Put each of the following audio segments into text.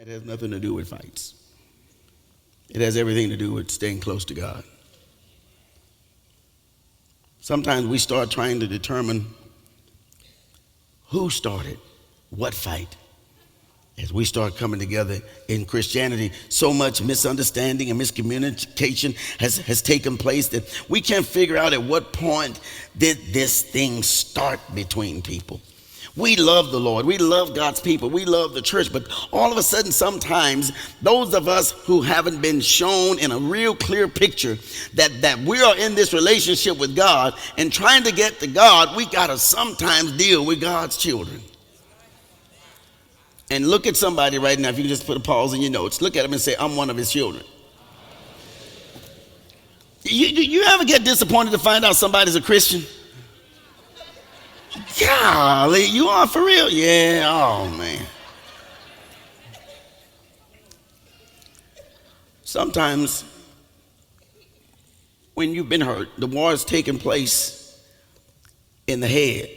It has nothing to do with fights. It has everything to do with staying close to God. Sometimes we start trying to determine who started what fight. As we start coming together in Christianity, so much misunderstanding and miscommunication has taken place that we can't figure out at what point did this thing start between people. We love the Lord. We love God's people. We love the church. But all of a sudden, sometimes, those of us who haven't been shown in a real clear picture that we are in this relationship with God and trying to get to God, we got to sometimes deal with God's children. And look at somebody right now. If you can just put a pause in your notes. Look at him and say, I'm one of his children. You ever get disappointed to find out somebody's a Christian? Golly, you are for real? Yeah, oh man. Sometimes when you've been hurt, the war is taking place in the head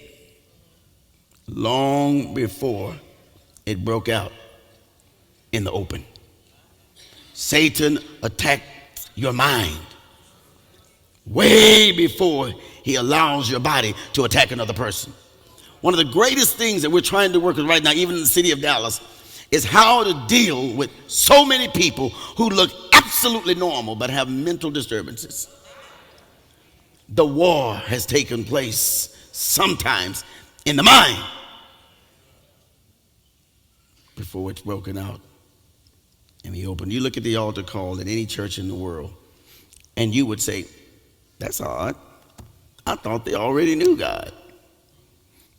long before it broke out in the open. Satan attacked your mind way before he allows your body to attack another person. One of the greatest things that we're trying to work with right now, even in the city of Dallas, is how to deal with so many people who look absolutely normal but have mental disturbances. The war has taken place sometimes in the mind before it's broken out in the open. You look at the altar call in any church in the world, and you would say, that's odd. I thought they already knew God.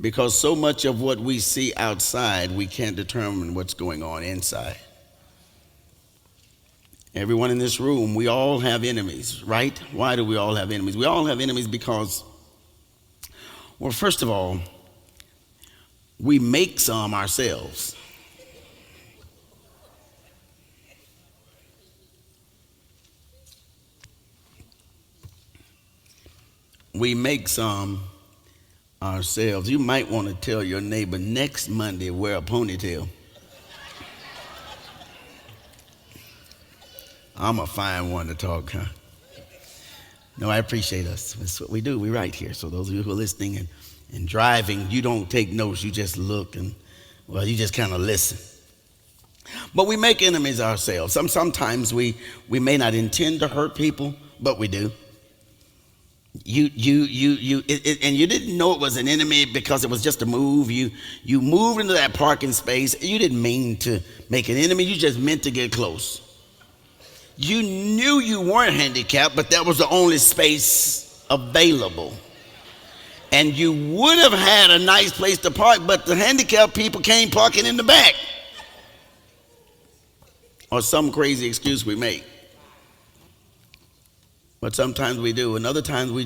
Because so much of what we see outside, we can't determine what's going on inside. Everyone in this room, we all have enemies, right? Why do we all have enemies? We all have enemies because, well, first of all, we make some ourselves. We make some ourselves. You might want to tell your neighbor next Monday, wear a ponytail. I'm a fine one to talk, huh? No, I appreciate us. That's what we do. We write here. So those of you who are listening and driving, you don't take notes. You just look and, well, you just kind of listen. But we make enemies ourselves. Sometimes we may not intend to hurt people, but we do. And you didn't know it was an enemy because it was just a move. You moved into that parking space. You didn't mean to make an enemy. You just meant to get close. You knew you weren't handicapped, but that was the only space available. And you would have had a nice place to park, but the handicapped people came parking in the back. Or some crazy excuse we make. But sometimes we do, and other times we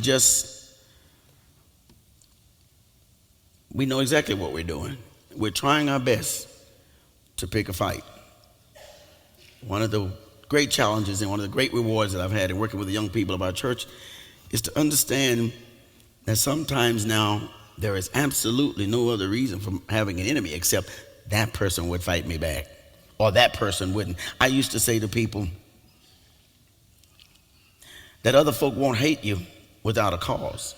know exactly what we're doing. We're trying our best to pick a fight. One of the great challenges and one of the great rewards that I've had in working with the young people of our church is to understand that sometimes now there is absolutely no other reason for having an enemy except that person would fight me back or that person wouldn't. I used to say to people that other folk won't hate you without a cause.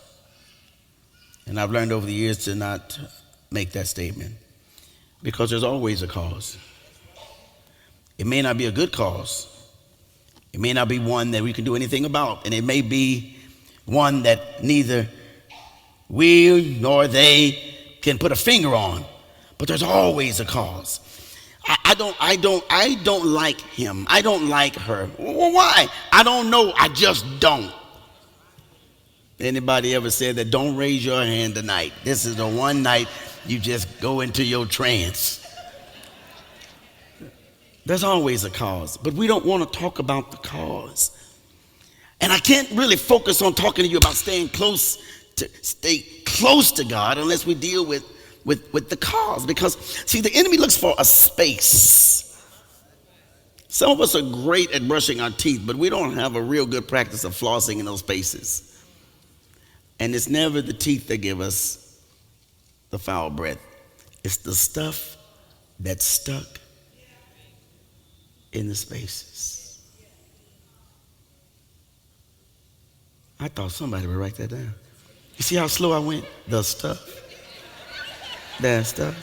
And I've learned over the years to not make that statement because there's always a cause. It may not be a good cause. It may not be one that we can do anything about. And it may be one that neither we nor they can put a finger on. But there's always a cause. I don't like him. I don't like her. Well, why? I don't know. I just don't. Anybody ever said that? Don't raise your hand tonight. This is the one night you just go into your trance. There's always a cause, but we don't want to talk about the cause. And I can't really focus on talking to you about stay close to God unless we deal with the cause, because see, the enemy looks for a space. Some of us are great at brushing our teeth, but we don't have a real good practice of flossing in those spaces. And it's never the teeth that give us the foul breath. It's the stuff that's stuck in the spaces. I thought somebody would write that down. You see how slow I went? The stuff. That stuff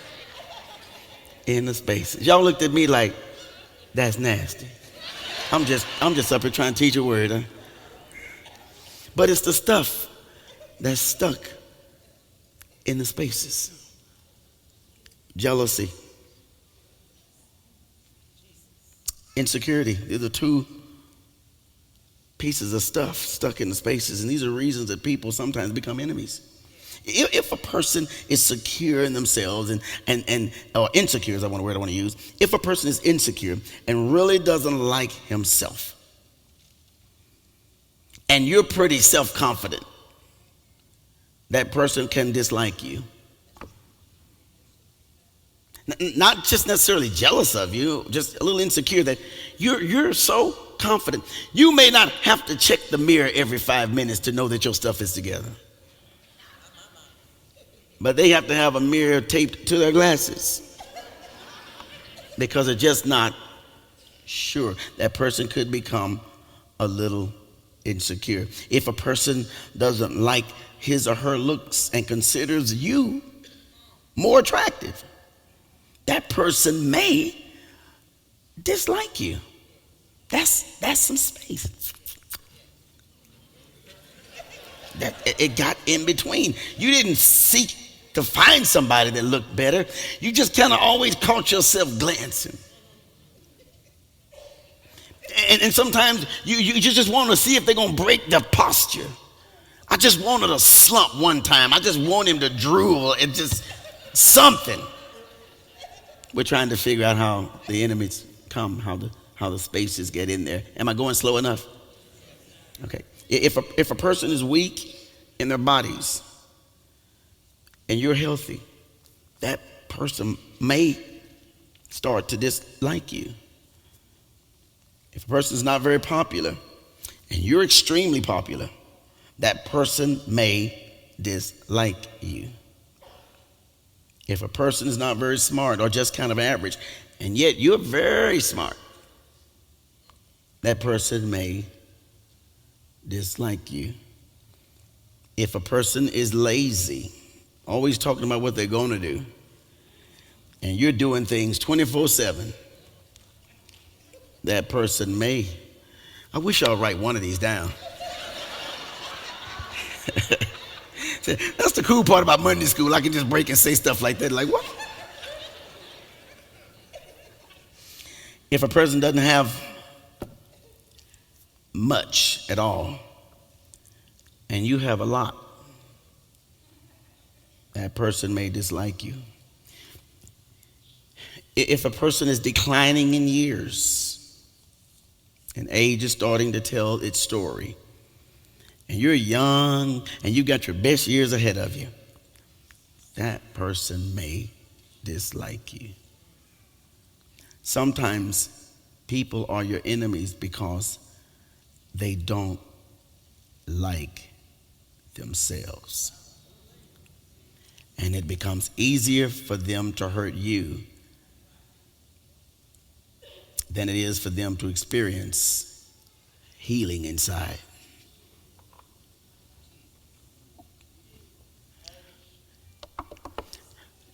in the spaces. Y'all looked at me like, that's nasty. I'm just up here trying to teach a word, huh? But it's the stuff that's stuck in the spaces. Jealousy, insecurity. These are two pieces of stuff stuck in the spaces, and these are reasons that people sometimes become enemies. If a person is secure in themselves or insecure is the word I want to use. If a person is insecure and really doesn't like himself, and you're pretty self-confident, that person can dislike you. Not just necessarily jealous of you, just a little insecure that you're so confident. You may not have to check the mirror every 5 minutes to know that your stuff is together. But they have to have a mirror taped to their glasses because they're just not sure. That person could become a little insecure. If a person doesn't like his or her looks and considers you more attractive, that person may dislike you. That's some space. That it got in between. You didn't seek to find somebody that looked better. You just kind of always caught yourself glancing. And sometimes you just want to see if they're going to break the posture. I just wanted to slump one time. I just want him to drool and just something. We're trying to figure out how the enemies come, how the spaces get in there. Am I going slow enough? Okay. If a person is weak in their bodies and you're healthy, that person may start to dislike you. If a person is not very popular and you're extremely popular, that person may dislike you. If a person is not very smart or just kind of average, and yet you're very smart, that person may dislike you. If a person is lazy, always talking about what they're going to do, and you're doing things 24/7, that person may. I wish y'all write one of these down. That's the cool part about Monday school. I can just break and say stuff like that. Like, what? If a person doesn't have much at all, and you have a lot, that person may dislike you. If a person is declining in years, and age is starting to tell its story, and you're young and you got your best years ahead of you, that person may dislike you. Sometimes people are your enemies because they don't like themselves. And it becomes easier for them to hurt you than it is for them to experience healing inside.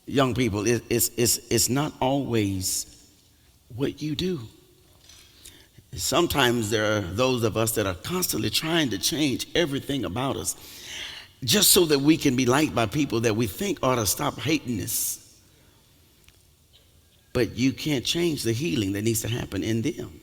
Young people, it's not always what you do. Sometimes there are those of us that are constantly trying to change everything about us just so that we can be liked by people that we think ought to stop hating us. But you can't change the healing that needs to happen in them.